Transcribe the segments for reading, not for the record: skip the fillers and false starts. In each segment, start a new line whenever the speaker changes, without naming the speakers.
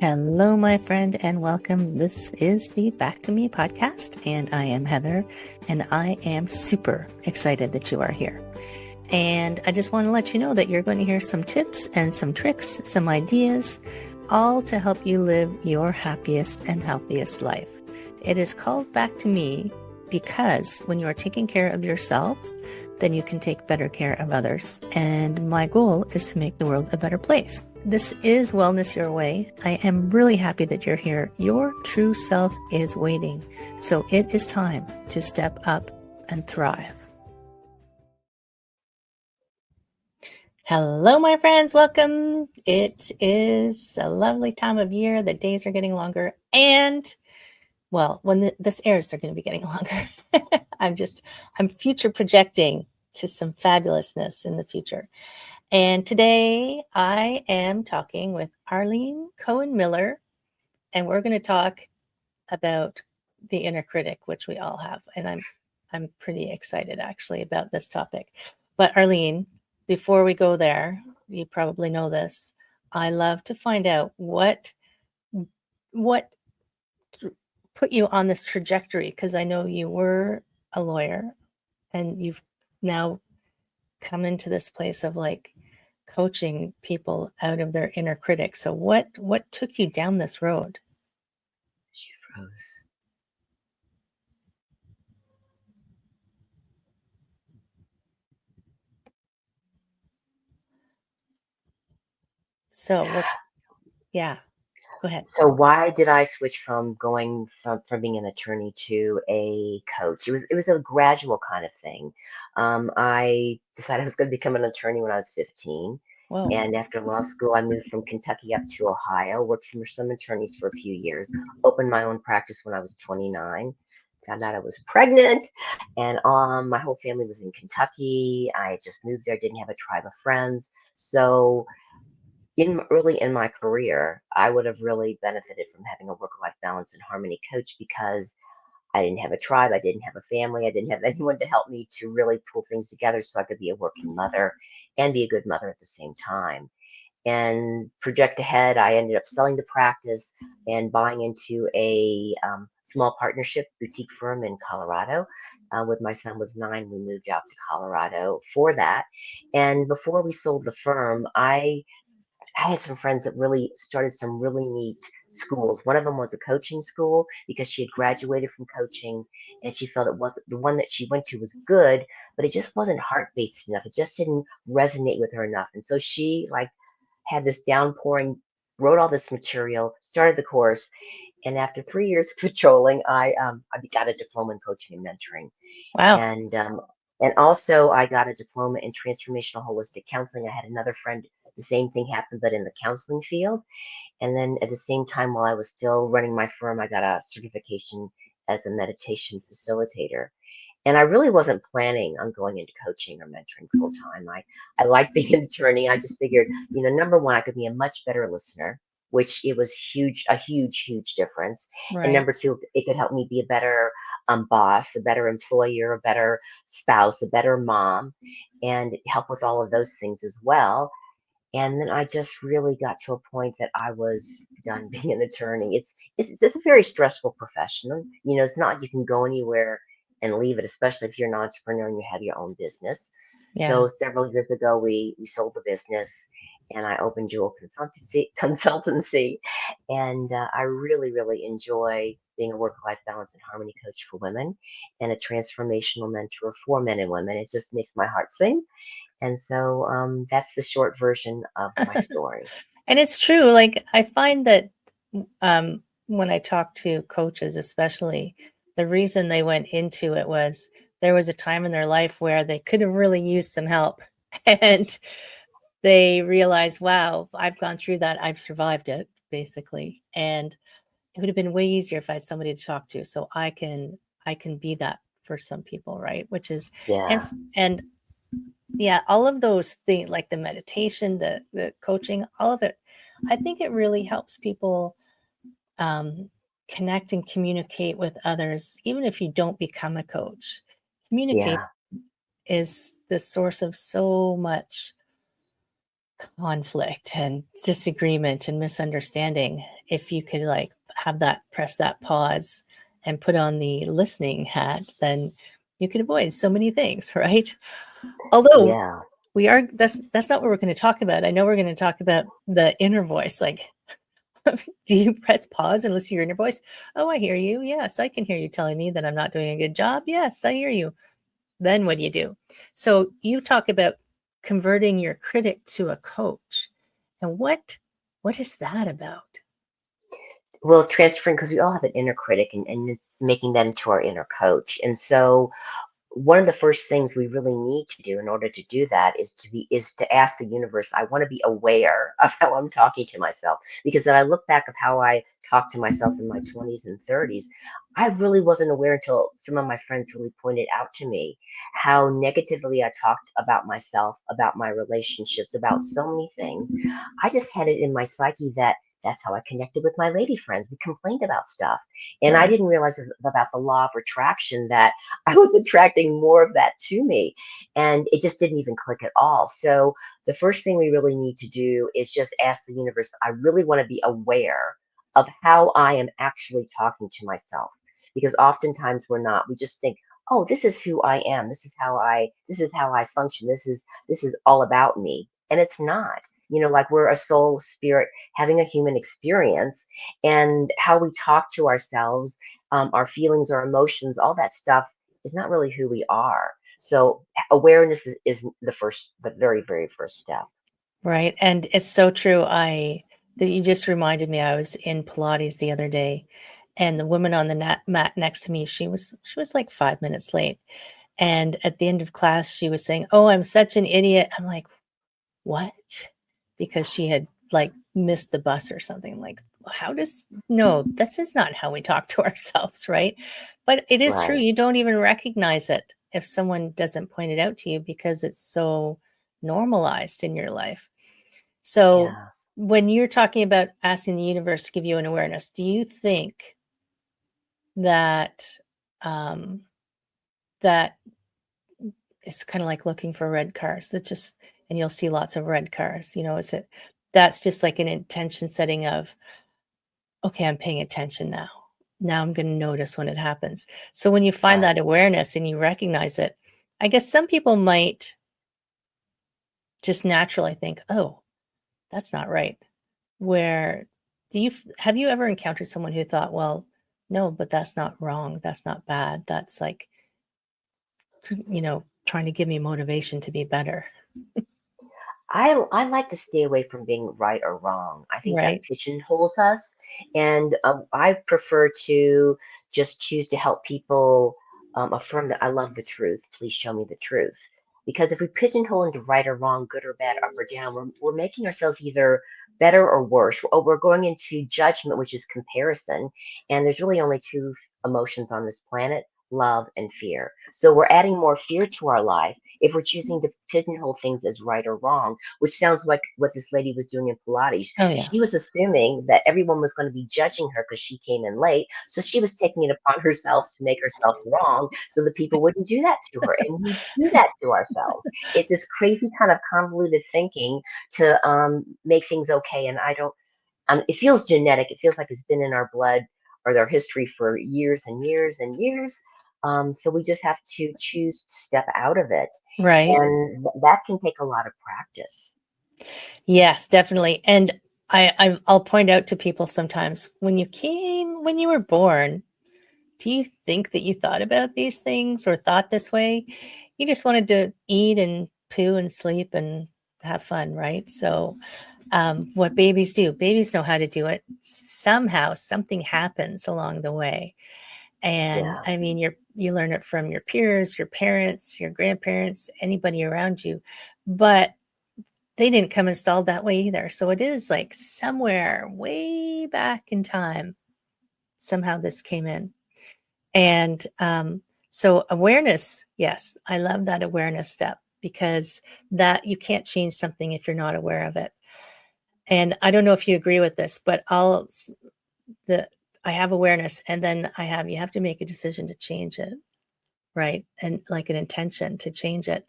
Hello, my friend, and welcome. This is the Back to Me podcast, and I am Heather, and I am super excited that you are here. And I just want to let you know that you're going to hear some tips and some tricks, some ideas, all to help you live your happiest and healthiest life. It is called Back to Me because when you are taking care of yourself, then you can take better care of others. And my goal is to make the world a better place. This is Wellness Your Way. I am really happy that you're here. Your true self is waiting. So it is time to step up and thrive. Hello, my friends. Welcome. It is a lovely time of year. The days are getting longer. And, well, when this airs, they're going to be getting longer. I'm future projecting to some fabulousness in the future. And today I am talking with Arlene Cohen Miller, and we're going to talk about the inner critic, which we all have. And I'm pretty excited actually about this topic. But Arlene, before we go there, you probably know this, I love to find out what put you on this trajectory, because I know you were a lawyer and you've now come into this place of like coaching people out of their inner critic. So what took you down this road?
She froze.
So yeah, go ahead.
So why did I switch from going from being an attorney to a coach? It was a gradual kind of thing. I decided I was going to become an attorney when I was 15.
Whoa.
And after law school, I moved from Kentucky up to Ohio, worked for some attorneys for a few years, opened my own practice when I was 29, found out I was pregnant, and my whole family was in Kentucky. I just moved there, didn't have a tribe of friends. So early in my career, I would have really benefited from having a work-life balance and harmony coach because I didn't have a tribe, I didn't have a family, I didn't have anyone to help me to really pull things together so I could be a working mother and be a good mother at the same time. And project ahead, I ended up selling the practice and buying into a small partnership boutique firm in Colorado. When my son was 9, we moved out to Colorado for that. And before we sold the firm, I had some friends that really started some really neat schools. One of them was a coaching school because she had graduated from coaching and she felt it wasn't the one that she went to was good, but it just wasn't heart-based enough. It just didn't resonate with her enough. And so she like had this downpouring, wrote all this material, started the course, and after 3 years of patrolling, I got a diploma in coaching and mentoring.
Wow.
And also I got a diploma in transformational holistic counseling. I had another friend, the same thing happened, but in the counseling field. And then at the same time, while I was still running my firm, I got a certification as a meditation facilitator. And I really wasn't planning on going into coaching or mentoring full time. I like being an attorney. I just figured, number one, I could be a much better listener, which it was a huge difference. And
Right.
number two, it could help me be a better boss, a better employer, a better spouse, a better mom, and help with all of those things as well. And then I just really got to a point that I was done being an attorney. It's just a very stressful profession. It's not like you can go anywhere and leave it, especially if you're an entrepreneur and you have your own business.
Yeah.
So several years ago, we sold the business, and I opened Jewel Consultancy, and I really enjoy being a work-life balance and harmony coach for women, and a transformational mentor for men and women. It just makes my heart sing. And so that's the short version of my story.
And it's true. Like I find that when I talk to coaches, especially, the reason they went into it was there was a time in their life where they could have really used some help. And they realized, wow, I've gone through that. I've survived it, basically. And it would have been way easier if I had somebody to talk to. So I can be that for some people, right? Which is,
Yeah.
and yeah, all of those things, like the meditation, the coaching, all of it, I think it really helps people connect and communicate with others, even if you don't become a coach. Communicate
Yeah.
is the source of so much conflict and disagreement and misunderstanding, if you could like have that, press that pause and put on the listening hat, then you could avoid so many things, right? Although
Yeah.
that's not what we're going to talk about. I know we're going to talk about the inner voice. Like, do you press pause and listen to your inner voice? Oh, I hear you. Yes, I can hear you telling me that I'm not doing a good job. Yes, I hear you. Then what do? So you talk about converting your critic to a coach. And what is that about?
Well, transferring, because we all have an inner critic, and making that into our inner coach. And so one of the first things we really need to do in order to do that is to ask the universe, I want to be aware of how I'm talking to myself, because if I look back of how I talked to myself in my 20s and 30s, I really wasn't aware until some of my friends really pointed out to me how negatively I talked about myself, about my relationships, about so many things. I just had it in my psyche that that's how I connected with my lady friends. We complained about stuff, and I
Right.
didn't realize about the law of attraction, that I was attracting more of that to me. And it just didn't even click at all. So the first thing we really need to do is just ask the universe, I really want to be aware of how I am actually talking to myself. Because oftentimes we're not. We just think, oh, this is who I am. This is how I function. This is all about me. And it's not. Like we're a soul spirit having a human experience, and how we talk to ourselves, our feelings, our emotions, all that stuff is not really who we are. So awareness is the very, very first step.
Right. And it's so true. That you just reminded me, I was in Pilates the other day, and the woman on the mat next to me, she was like 5 minutes late. And at the end of class, she was saying, "Oh, I'm such an idiot." I'm like, "What?" Because she had like missed the bus or something. Like, how does no, this is not how we talk to ourselves, right? But it is true.
Right.
You don't even recognize it if someone doesn't point it out to you because it's so normalized in your life. So
Yeah.
when you're talking about asking the universe to give you an awareness, do you think that um, that it's kind of like looking for red cars that just, and you'll see lots of red cars, is it, that's just like an intention setting of, okay, I'm paying attention now. Now I'm going to notice when it happens. So when you find that
Right.
awareness and you recognize it, I guess some people might just naturally think, oh, that's not right. Where have you ever encountered someone who thought, well, no, but that's not wrong. That's not bad. That's like, trying to give me motivation to be better.
I like to stay away from being right or wrong. I think that
Right.
pigeonholes us, and I prefer to just choose to help people, affirm that I love the truth. Please show me the truth. Because if we pigeonhole into right or wrong, good or bad, up or down, we're making ourselves either better or worse. We're going into judgment, which is comparison. And there's really only two emotions on this planet: love and fear. So we're adding more fear to our life if we're choosing to pigeonhole things as right or wrong, which sounds like what this lady was doing in Pilates.
Oh, yeah.
She was assuming that everyone was going to be judging her because she came in late. So she was taking it upon herself to make herself wrong so that people wouldn't do that to her. And we do that to ourselves. It's this crazy kind of convoluted thinking to make things okay. And I don't, it feels genetic. It feels like it's been in our blood or our history for years and years and years. So we just have to choose to step out of it.
Right.
And that can take a lot of practice.
Yes, definitely. And I'll point out to people sometimes when you were born, do you think that you thought about these things or thought this way? You just wanted to eat and poo and sleep and have fun, right? So, what babies know how to do it. Somehow, something happens along the way. And
Yeah.
I mean, you learn it from your peers, your parents, your grandparents, anybody around you. But they didn't come installed that way either. So it is like somewhere way back in time, somehow this came in. And so awareness, yes, I love that awareness step because that you can't change something if you're not aware of it. And I don't know if you agree with this, but the I have awareness, and then you have to make a decision to change it, right? And like an intention to change it.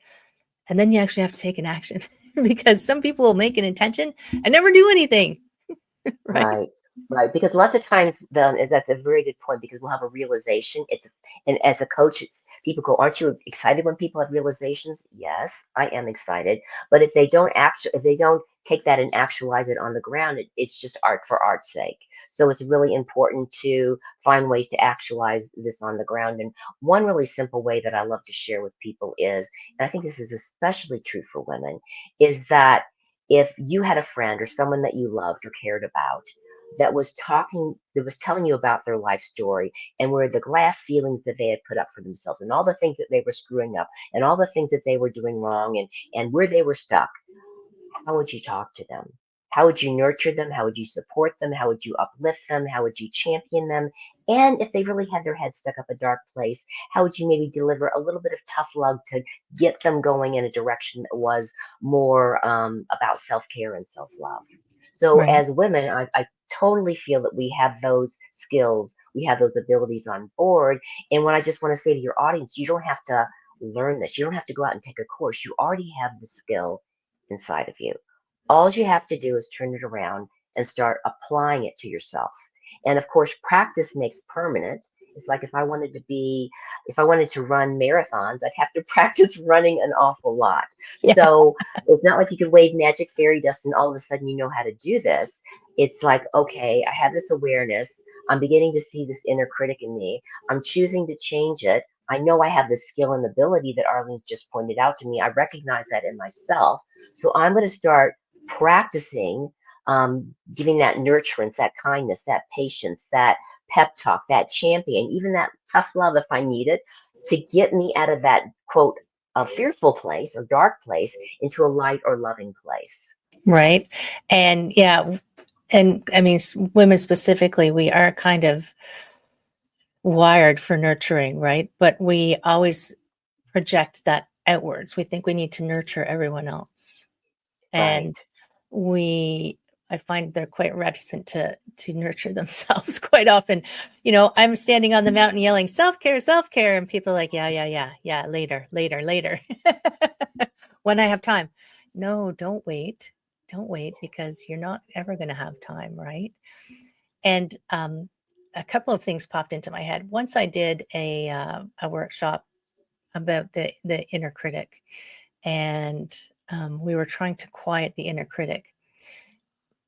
And then you actually have to take an action. because some people will make an intention and never do anything. Right.
Right, right. Because lots of times, that's a very good point. Because we'll have a realization. And as a coach, people go, "Aren't you excited when people have realizations?" Yes, I am excited. But if they don't take that and actualize it on the ground, it's just art for art's sake. So it's really important to find ways to actualize this on the ground. And one really simple way that I love to share with people is, and I think this is especially true for women, is that if you had a friend or someone that you loved or cared about that was telling you about their life story and where the glass ceilings that they had put up for themselves and all the things that they were screwing up and all the things that they were doing wrong and where they were stuck, how would you talk to them? How would you nurture them? How would you support them? How would you uplift them? How would you champion them? And if they really had their head stuck up a dark place, how would you maybe deliver a little bit of tough love to get them going in a direction that was more about self care and self love? So,
Right.
as women, I totally feel that we have those skills, we have those abilities on board. And what I just want to say to your audience, you don't have to learn this, you don't have to go out and take a course. You already have the skill inside of you. All you have to do is turn it around and start applying it to yourself. And of course, practice makes permanent. It's like if I wanted to run marathons, I'd have to practice running an awful lot.
Yeah.
So it's not like you could wave magic fairy dust and all of a sudden you know how to do this. It's like, okay, I have this awareness. I'm beginning to see this inner critic in me. I'm choosing to change it. I know I have the skill and ability that Arlene's just pointed out to me. I recognize that in myself. So I'm going to start practicing giving that nurturance, that kindness, that patience, that pep talk, that champion, even that tough love if I need it, to get me out of that quote, a fearful place or dark place into a light or loving place.
Right. And yeah, and I mean, women specifically, we are kind of wired for nurturing, right? But we always project that outwards. We think we need to nurture everyone else.
Right.
And we I find they're quite reticent to nurture themselves quite often. I'm standing on the mountain yelling self care, and people are like, yeah, later, later, later, when I have time. No, don't wait, because you're not ever going to have time, right? And a couple of things popped into my head. Once I did a workshop about the inner critic, and we were trying to quiet the inner critic.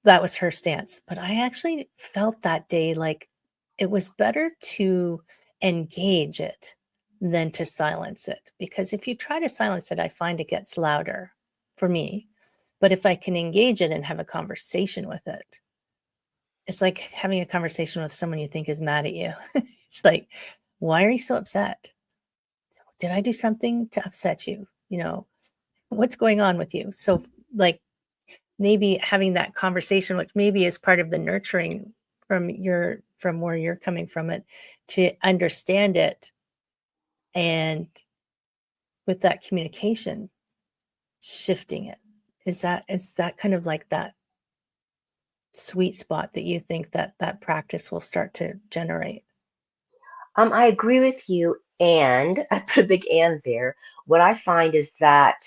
That was her stance. But I actually felt that day like it was better to engage it than to silence it. Because if you try to silence it, I find it gets louder for me. But if I can engage it and have a conversation with it, it's like having a conversation with someone you think is mad at you. It's like, why are you so upset? Did I do something to upset you? What's going on with you? So, like, maybe having that conversation, which maybe is part of the nurturing from where you're coming from it, to understand it, and with that communication, shifting it. Is that kind of like that sweet spot that you think that practice will start to generate?
I agree with you. And I put a big and there. What I find is that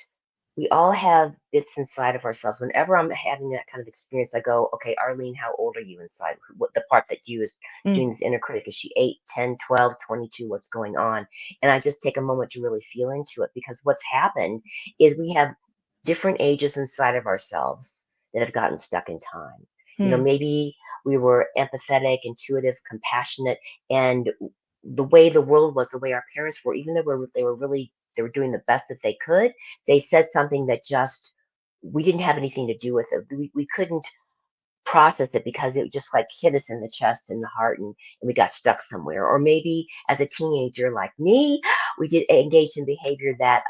we all have bits inside of ourselves. Whenever I'm having that kind of experience, I go, okay, Arlene, how old are you inside? What the part that you is
Mm,
doing this inner critic? Is she 8, 10, 12, 22? What's going on? And I just take a moment to really feel into it because what's happened is we have different ages inside of ourselves that have gotten stuck in time.
mm,
Maybe we were empathetic, intuitive, compassionate, and the way the world was, the way our parents were, even though they were doing the best that they could, they said something that just we didn't have anything to do with it. We couldn't process it because it just like hit us in the chest and the heart and we got stuck somewhere. Or maybe as a teenager like me, we did engage in behavior that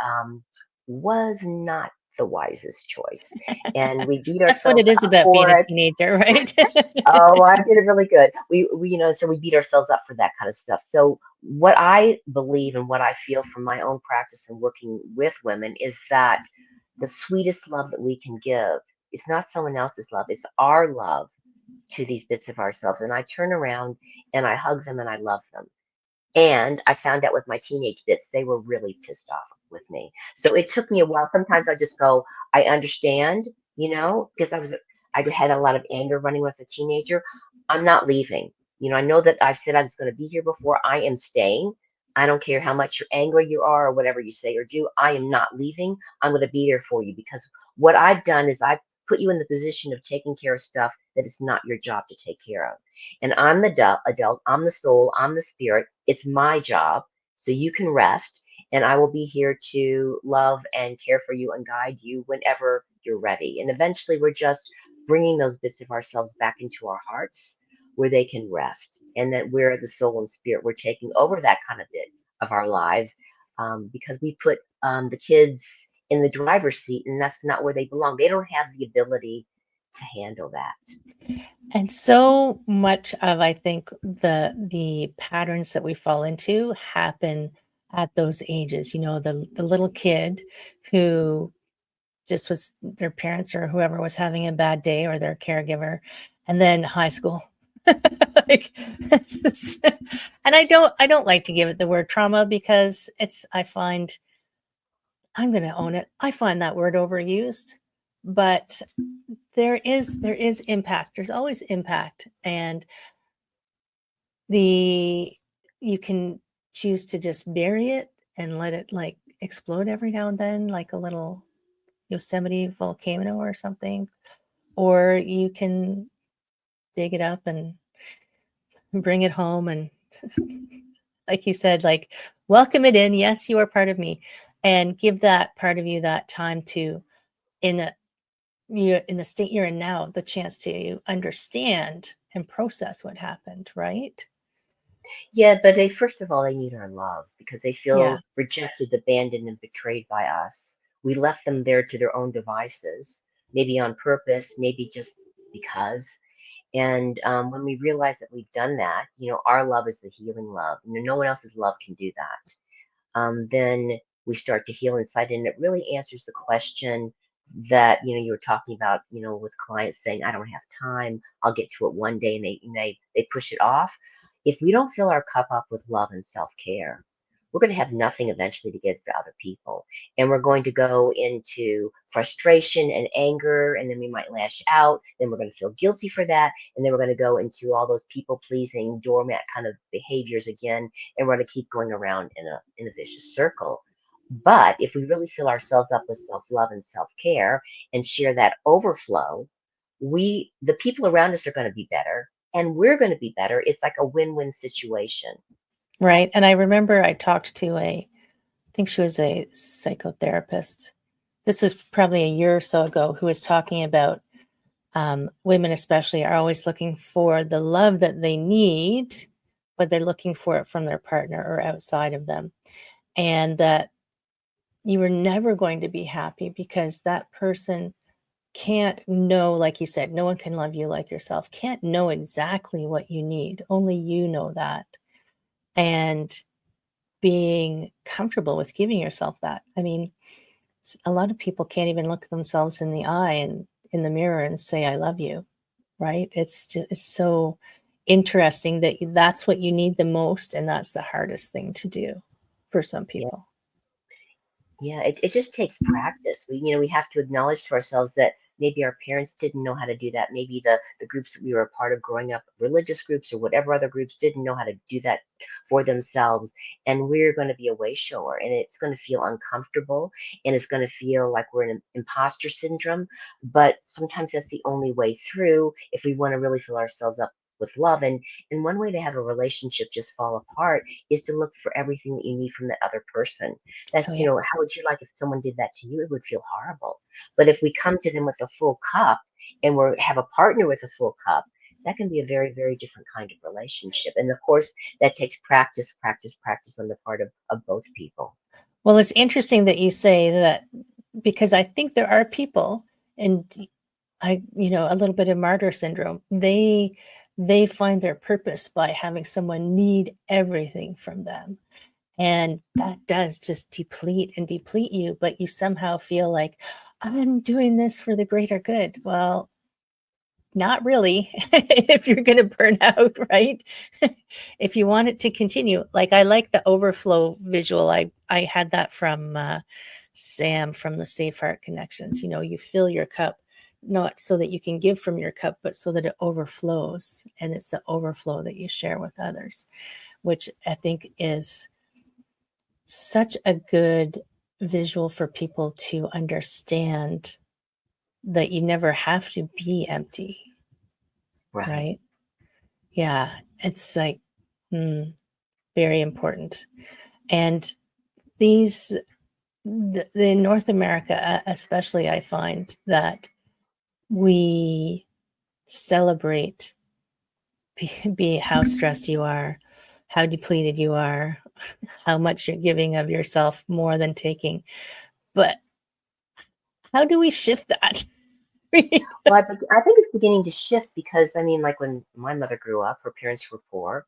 was not the wisest choice. And we beat
that's what
ourselves
it is
up
about being
for
a
it.
teenager, right?
Oh, I did it really good. So we beat ourselves up for that kind of stuff. So what I believe and what I feel from my own practice and working with women is that the sweetest love that we can give is not someone else's love, it's our love to these bits of ourselves. And I turn around and I hug them and I love them. And I found out with my teenage bits, they were really pissed off with me. So it took me a while. Sometimes I just go, I understand, because I had a lot of anger running when I was a teenager. I'm not leaving. I know that I said I was going to be here before. I am staying. I don't care how much you're angry you are or whatever you say or do. I am not leaving. I'm going to be there for you because what I've done is I've put you in the position of taking care of stuff that is not your job to take care of. And I'm the adult, I'm the soul, I'm the spirit. It's my job. So you can rest, and I will be here to love and care for you and guide you whenever you're ready. And eventually, we're just bringing those bits of ourselves back into our hearts where they can rest. And that we're the soul and spirit, we're taking over that kind of bit of our lives because we put the kids in the driver's seat, and that's not where they belong. They don't have the ability to handle that.
And so much of, I think, the patterns that we fall into happen at those ages. The little kid who just was, their parents or whoever was having a bad day, or their caregiver, and then high school. Like, and I don't like to give it the word trauma, because I find, I'm going to own it, I find that word overused. But there is impact. There's always impact, and you can choose to just bury it and let it like explode every now and then, like a little Yosemite volcano or something, or you can dig it up and bring it home and like you said, like, welcome it in. Yes, you are part of me, and give that part of you that time to, in the state you're in now, the chance to understand and process what happened, right?
Yeah, but first of all, they need our love because they
Yeah.
feel rejected, abandoned, and betrayed by us. We left them there to their own devices, maybe on purpose, maybe just because. And when we realize that we've done that, our love is the healing love. No one else's love can do that. Then we start to heal inside. And it really answers the question that, you were talking about, with clients saying, I don't have time, I'll get to it one day, and they push it off. If we don't fill our cup up with love and self-care, we're going to have nothing eventually to give to other people. And we're going to go into frustration and anger, and then we might lash out. Then we're going to feel guilty for that. And then we're going to go into all those people pleasing, doormat kind of behaviors again. And we're going to keep going around in a vicious circle. But if we really fill ourselves up with self-love and self-care and share that overflow, the people around us are going to be better and we're going to be better. It's like a win-win situation.
Right. And I remember I talked to I think she was a psychotherapist. This was probably a year or so ago, who was talking about women, especially, are always looking for the love that they need, but they're looking for it from their partner or outside of them. And that you were never going to be happy because that person can't know, like you said, no one can love you like yourself, can't know exactly what you need. Only you know that. And being comfortable with giving yourself that. I mean, a lot of people can't even look themselves in the eye and in the mirror and say, I love you, right? It's so interesting that that's what you need the most. And that's the hardest thing to do for some
Yeah.
people.
Yeah, it just takes practice. We have to acknowledge to ourselves that maybe our parents didn't know how to do that. Maybe the groups that we were a part of growing up, religious groups or whatever other groups, didn't know how to do that for themselves. And we're going to be a way shower, and it's going to feel uncomfortable, and it's going to feel like we're in an imposter syndrome. But sometimes that's the only way through if we want to really fill ourselves up with love. And one way to have a relationship just fall apart is to look for everything that you need from the other person.
Oh,
That's,
yeah.
how would you like if someone did that to you? It would feel horrible. But if we come to them with a full cup and have a partner with a full cup, that can be a very, very different kind of relationship. And of course, that takes practice, practice, practice on the part of both people.
Well, it's interesting that you say that, because I think there are people, and a little bit of martyr syndrome. They find their purpose by having someone need everything from them. And that does just deplete and deplete you, but you somehow feel like, I'm doing this for the greater good. Well, not really, if you're going to burn out, right? If you want it to continue, like, I like the overflow visual. I had that from Sam from the Safe Heart Connections. You fill your cup not so that you can give from your cup, but so that it overflows. And it's the overflow that you share with others, which I think is such a good visual for people to understand that you never have to be empty. Right? Yeah. It's like very important. And these, in North America, especially, I find that we celebrate be how stressed you are, how depleted you are, how much you're giving of yourself more than taking. But how do we shift that?
Well, I think it's beginning to shift because, I mean, like when my mother grew up, her parents were poor,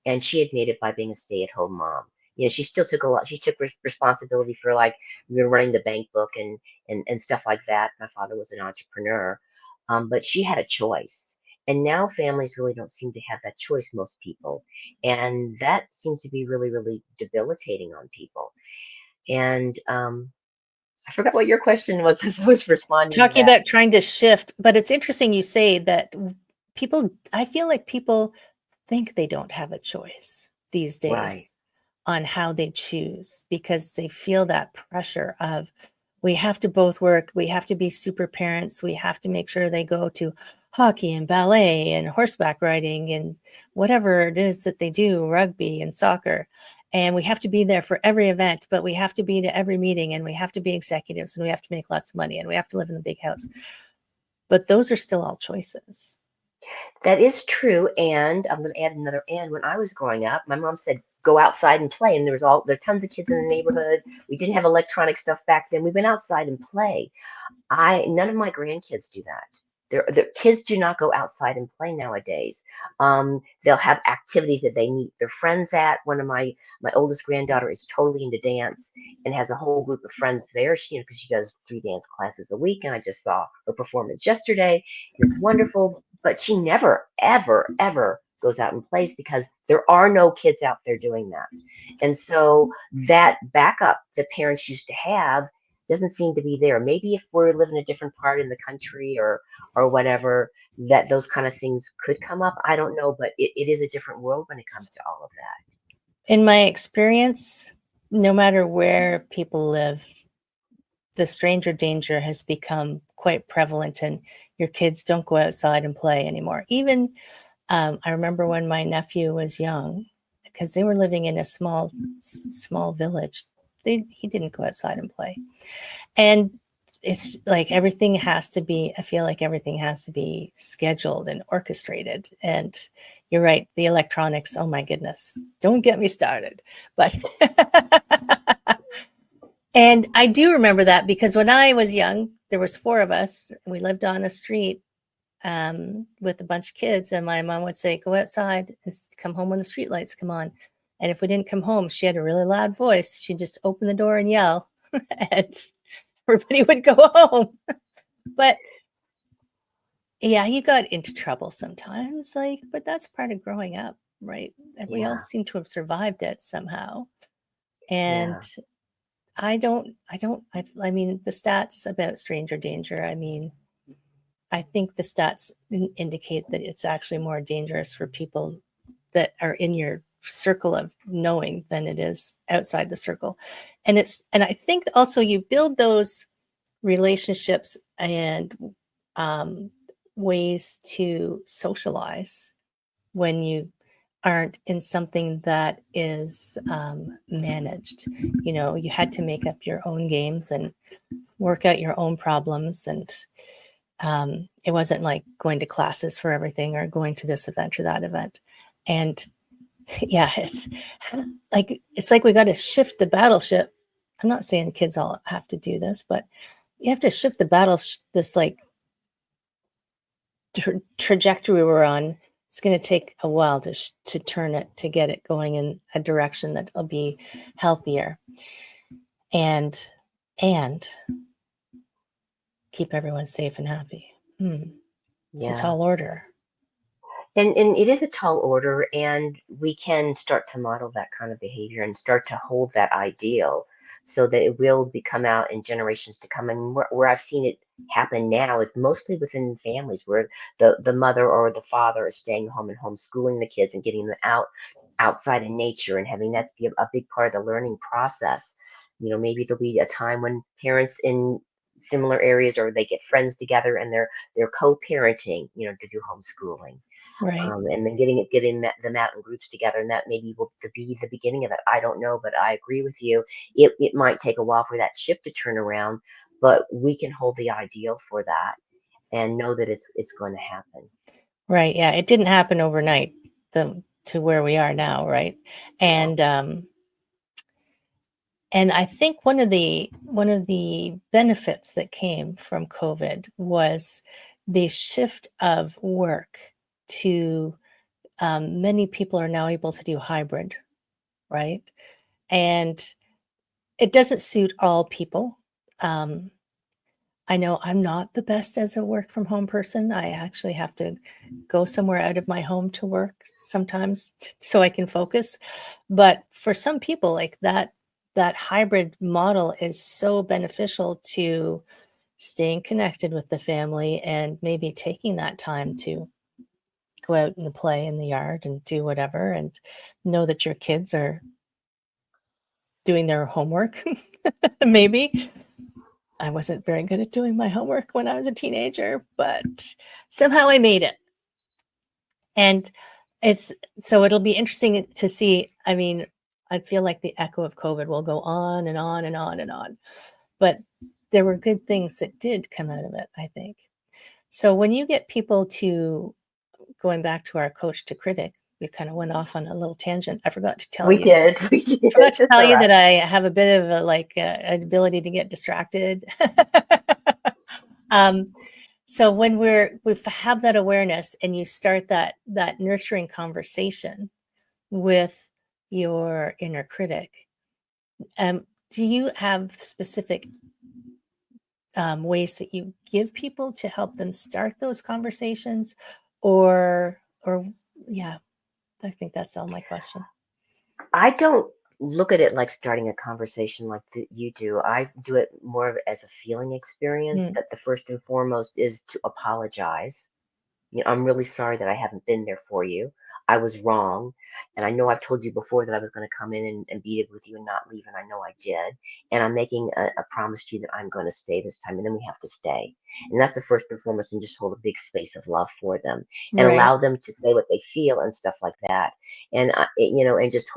and she had made it by being a stay-at-home mom. She still took a lot. She took responsibility for, like, running the bank book and stuff like that. My father was an entrepreneur, but she had a choice. And now families really don't seem to have that choice, most people, and that seems to be really, really debilitating on people. And I forgot what your question was as I was responding to
Talking
that.
about trying to shift, but it's interesting you say that I feel like people think they don't have a choice these
Right.
days on how they choose because they feel that pressure of we have to both work, we have to be super parents, we have to make sure they go to hockey and ballet and horseback riding and whatever it is that they do, rugby and soccer. And we have to be there for every event, but we have to be to every meeting and we have to be executives and we have to make lots of money and we have to live in the big house. But those are still all choices.
That is true, and I'm going to add another and. When I was growing up, my mom said, "Go outside and play," and there are tons of kids in the neighborhood. We didn't have electronic stuff back then. We went outside and play. None of my grandkids do that. The kids do not go outside and play nowadays. They'll have activities that they meet their friends at. One of my oldest granddaughter is totally into dance and has a whole group of friends there. Because she does 3 dance classes a week, and I just saw her performance yesterday, and it's wonderful. But she never, ever, ever goes out and plays because there are no kids out there doing that. And so that backup that parents used to have doesn't seem to be there. Maybe if we're living a different part in the country or whatever, that those kind of things could come up. I don't know, but it is a different world when it comes to all of that.
In my experience, no matter where people live, the stranger danger has become quite prevalent and your kids don't go outside and play anymore. Even I remember when my nephew was young, because they were living in a small village, he didn't go outside and play. And it's like everything has to be, I feel like everything has to be scheduled and orchestrated. And you're right, the electronics, oh my goodness, don't get me started. But and I do remember that because when I was young, there was 4 of us and we lived on a street with a bunch of kids, and my mom would say, "Go outside and come home when the street lights come on." And if we didn't come home, she had a really loud voice. She'd just open the door and yell, and everybody would go home. But yeah, you got into trouble sometimes, but that's part of growing up, right? And we all seem to have survived it somehow. And I mean, the stats about stranger danger, I think the stats indicate that it's actually more dangerous for people that are in your circle of knowing than it is outside the circle. And I think also you build those relationships and ways to socialize when you aren't in something that is managed. You had to make up your own games and work out your own problems, and it wasn't like going to classes for everything or going to this event or that event. And yeah, it's like we got to shift the battleship. I'm not saying kids all have to do this, but you have to shift the this trajectory we're on. It's going to take a while to turn it, to get it going in a direction that will be healthier and keep everyone safe and happy. It's a tall order.
And it is a tall order, and we can start to model that kind of behavior and start to hold that ideal. so that it will come out in generations to come. And where I've seen it happen now is mostly within families where the mother or the father is staying home and homeschooling the kids and getting them outside in nature and having that be a big part of the learning process. Maybe there'll be a time when parents in similar areas or they get friends together and they're co-parenting, to do homeschooling.
Right.
And then getting them out in groups together, and that maybe will be the beginning of it. I don't know, but I agree with you. It might take a while for that ship to turn around, but we can hold the ideal for that and know that it's going to happen.
Right. Yeah. It didn't happen overnight to where we are now. Right. And, and I think one of the benefits that came from COVID was the shift of work to many people are now able to do hybrid, right? And it doesn't suit all people. I know I'm not the best as a work from home person. I actually have to go somewhere out of my home to work sometimes so I can focus. But for some people, like that hybrid model is so beneficial to staying connected with the family and maybe taking that time to go out and play in the yard and do whatever and know that your kids are doing their homework. Maybe I wasn't very good at doing my homework when I was a teenager, but somehow I made it. And it'll be interesting to see. I mean, I feel like the echo of COVID will go on and on and on and on, but there were good things that did come out of it, I think. So when you get people going back to our coach to critic, we kind of went off on a little tangent. I forgot to tell
We
you.
did. We did.
I forgot to
That's
tell
all
you
right.
that I have a bit of an ability to get distracted. So when we have that awareness and you start that nurturing conversation with your inner critic, do you have specific ways that you give people to help them start those conversations, or yeah, I think that's all my question.
I don't look at it like starting a conversation like you do. I do it more as a feeling experience, that the first and foremost is to apologize. I'm really sorry that I haven't been there for you. I was wrong. And I know I've told you before that I was going to come in and be it with you and not leave. And I know I did. And I'm making a promise to you that I'm going to stay this time. And then we have to stay. And that's the first and foremost, and just hold a big space of love for them and
Right.
allow them to say what they feel and stuff like that. And, and just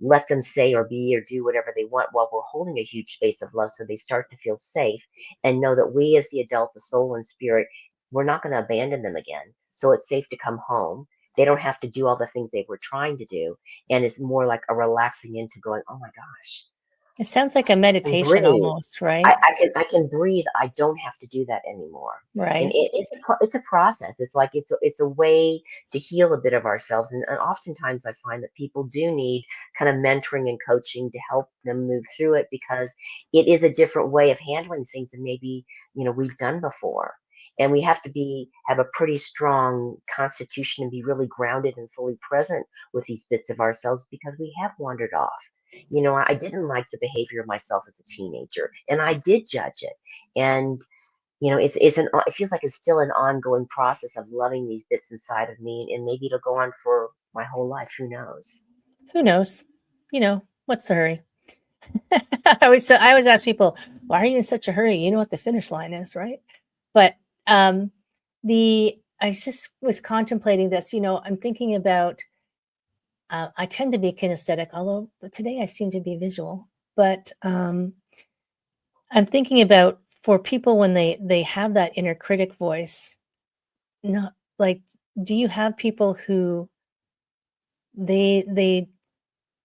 let them say or be or do whatever they want while we're holding a huge space of love so they start to feel safe and know that we as the adult, the soul and spirit, we're not going to abandon them again. So it's safe to come home. They don't have to do all the things they were trying to do. And it's more like a relaxing into going, oh my gosh,
It sounds like a
I can
meditation
breathe.
almost, right?
I can breathe. I don't have to do that anymore. And
Right.
it's a process. It's like it's a way to heal a bit of ourselves. And oftentimes I find that people do need kind of mentoring and coaching to help them move through it because it is a different way of handling things than maybe we've done before. And we have to have a pretty strong constitution and be really grounded and fully present with these bits of ourselves because we have wandered off. I didn't like the behavior of myself as a teenager, and I did judge it. And it feels like it's still an ongoing process of loving these bits inside of me, and maybe it'll go on for my whole life. Who knows?
Who knows? What's the hurry? I always ask people, why are you in such a hurry? You know what the finish line is, right? But I just was contemplating this. I'm thinking about. I tend to be kinesthetic, although today I seem to be visual. But I'm thinking about for people when they have that inner critic voice. Not like, do you have people who they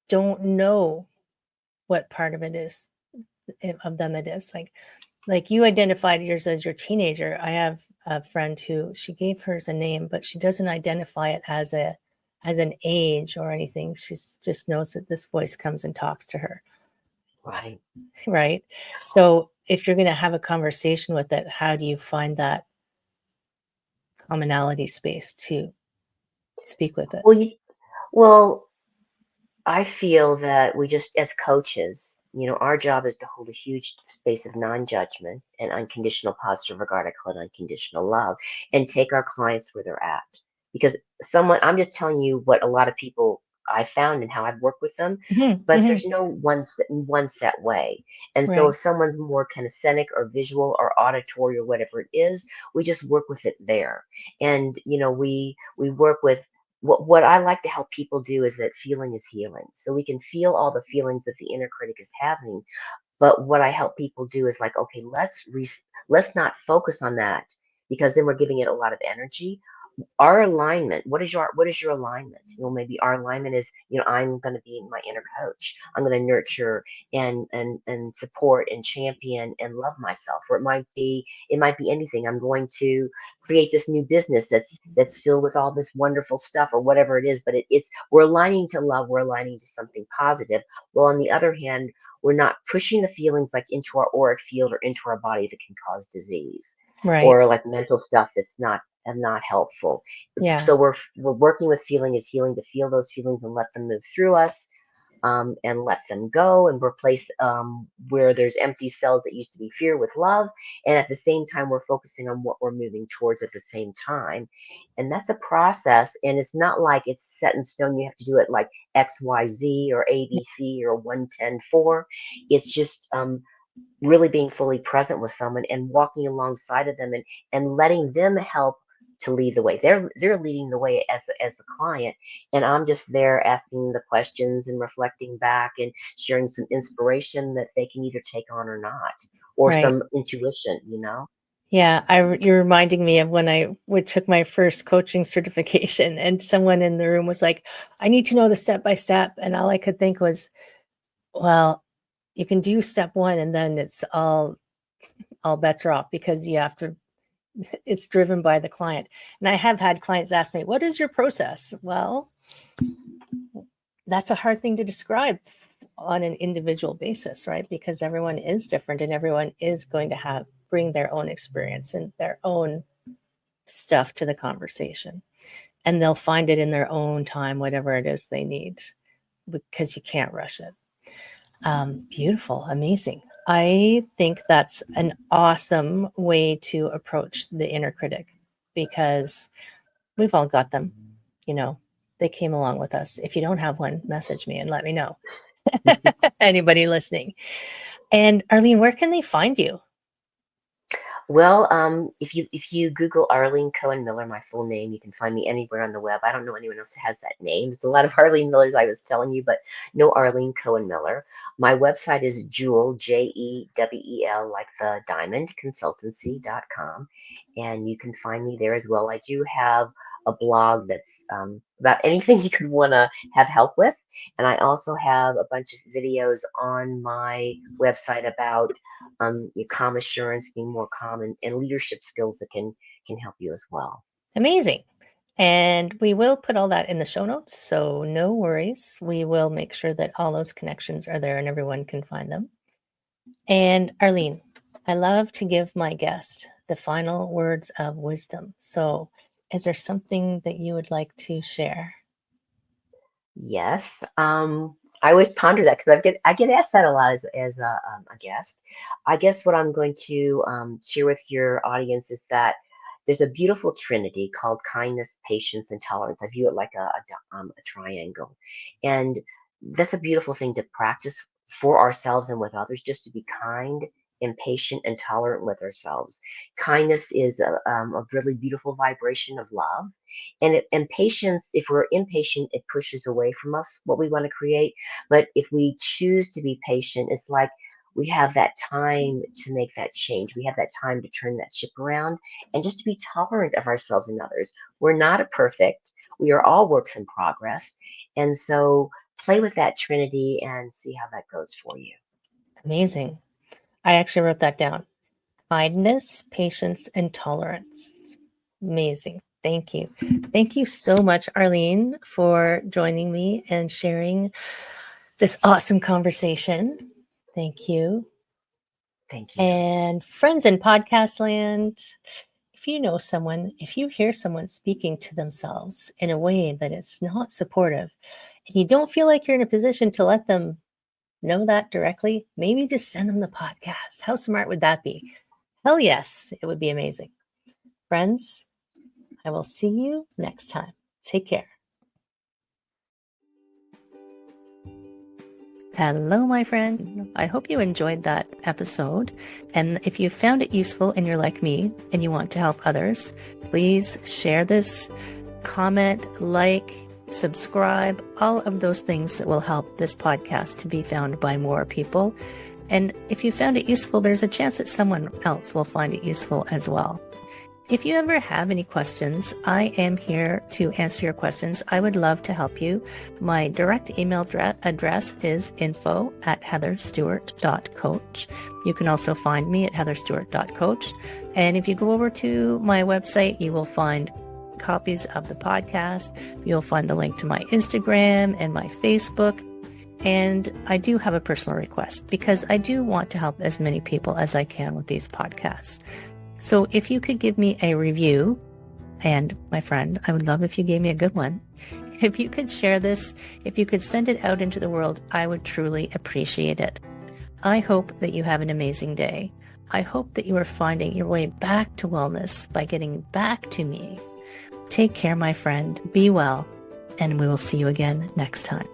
don't know what part of it is of them it is like you identified yours as your teenager. I have a friend who she gave hers a name, but she doesn't identify it as an age or anything. She's just knows that this voice comes and talks to her.
Right.
Right. So if you're going to have a conversation with it, how do you find that commonality space to speak with it?
Well, I feel that we just, as coaches, our job is to hold a huge space of non-judgment and unconditional positive regard. I call it unconditional love, and take our clients where they're at. Because I'm just telling you what a lot of people I found and how I've worked with them, but
Hmm.
there's no one set way. And so
Right.
if someone's more kinesthetic or visual or auditory or whatever it is, we just work with it there. And we work with what I like to help people do is that feeling is healing. So we can feel all the feelings that the inner critic is having. But what I help people do is like, okay, let's not focus on that because then we're giving it a lot of energy. Our alignment, what is your alignment? Maybe our alignment is, I'm going to be my inner coach. I'm going to nurture and support and champion and love myself. Or it might be anything. I'm going to create this new business that's filled with all this wonderful stuff or whatever it is. But we're aligning to love, we're aligning to something positive. Well, on the other hand, we're not pushing the feelings like into our auric field or into our body that can cause disease
Right.
or like mental stuff that's not helpful.
Yeah.
So we're working with feeling is healing, to feel those feelings and let them move through us, and let them go and replace where there's empty cells that used to be fear with love. And at the same time, we're focusing on what we're moving towards at the same time. And that's a process. And it's not like it's set in stone. You have to do it like XYZ or ABC or 110-4. It's just really being fully present with someone and walking alongside of them and letting them help to lead the way. They're leading the way as a client, and I'm just there asking the questions and reflecting back and sharing some inspiration that they can either take on or not, or
Right.
some intuition.
Yeah, you're reminding me of when I took my first coaching certification, and someone in the room was like, "I need to know the step by step," and all I could think was, "Well, you can do step one, and then it's all bets are off because you have to. It's driven by the client." And I have had clients ask me, "What is your process?" Well, that's a hard thing to describe on an individual basis, right? Because everyone is different, and everyone is going to bring their own experience and their own stuff to the conversation, and they'll find it in their own time, whatever it is they need, because you can't rush it. Beautiful, amazing. I think that's an awesome way to approach the inner critic, because we've all got them, you know, they came along with us. If you don't have one, message me and let me know. Anybody listening. And Arlene, where can they find you?
Well, if you Google Arlene Cohen Miller, my full name, you can find me anywhere on the web. I don't know anyone else that has that name. There's a lot of Arlene Millers, I was telling you, but no Arlene Cohen Miller. My website is Jewel, Jewel, like the diamond, consultancy.com, and you can find me there as well. I do have a blog that's about anything you could want to have help with, and I also have a bunch of videos on my website about your calm assurance, being more calm, and leadership skills that can help you as well.
Amazing. And we will put all that in the show notes, so no worries. We will make sure that all those connections are there and everyone can find them. And Arlene, I love to give my guest the final words of wisdom. So, is there something that you would like to share?
Yes. I always ponder that because I get asked that a lot as a guest. I guess what I'm going to share with your audience is that there's a beautiful trinity called kindness, patience, and tolerance. I view it like a triangle, and that's a beautiful thing to practice for ourselves and with others. Just to be kind and patient and tolerant with ourselves. Kindness is a really beautiful vibration of love, and patience, if we're impatient, it pushes away from us what we want to create. But if we choose to be patient, it's like we have that time to make that change. We have that time to turn that ship around and just to be tolerant of ourselves and others. We're not perfect. We are all works in progress. And so play with that trinity and see how that goes for you.
Amazing. I actually wrote that down. Kindness, patience, and tolerance. Amazing. Thank you. Thank you so much, Arlene, for joining me and sharing this awesome conversation. Thank you.
Thank you.
And friends in podcast land, if you know someone, if you hear someone speaking to themselves in a way that it's not supportive, and you don't feel like you're in a position to let them know that directly, maybe just send them the podcast. How smart would that be? Hell yes, it would be amazing. Friends, I will see you next time. Take care. Hello, my friend. I hope you enjoyed that episode. And if you found it useful and you're like me and you want to help others, please share this, comment, like, subscribe, all of those things that will help this podcast to be found by more people. And if you found it useful, there's a chance that someone else will find it useful as well. If you ever have any questions, I am here to answer your questions. I would love to help you. My direct email address is info@heatherstewart.coach. You can also find me at heatherstewart.coach. And if you go over to my website, you will find copies of the podcast. You'll find the link to my Instagram and my Facebook. And I do have a personal request because I do want to help as many people as I can with these podcasts. So if you could give me a review, and my friend, I would love if you gave me a good one. If you could share this, if you could send it out into the world, I would truly appreciate it. I hope that you have an amazing day. I hope that you are finding your way back to wellness by getting back to me. Take care, my friend. Be well, and we will see you again next time.